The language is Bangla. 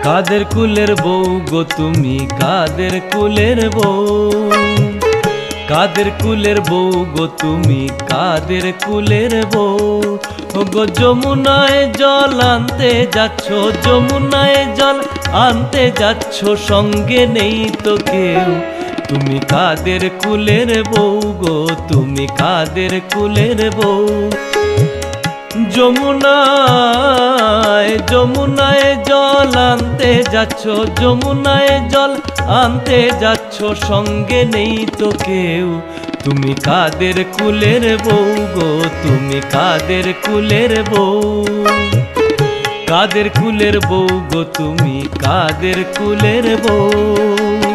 কাদের কুলের বউ গো তুমি, কাদের কুলের বউ, কাদের কুলের বউ গো তুমি, কাদের কুলের বউ। ও গো যমুনায় জল আনতে যাচ্ছ, যমুনায় জল আনতে যাচ্ছ, সঙ্গে নেই তো কেউ, তুমি কাদের কুলের বউ গো তুমি, কাদের কুলের বউ। যমুনায় যমুনায় জল আনতে যাচ্ছ, যমুনায় জল আনতে যাচ্ছ, সঙ্গে নেই তো কেউ, তুমি কাদের কুলের বউ গো তুমি, কাদের কুলের বউ। কাদের কুলের বউ গো তুমি, কাদের কুলের বউ।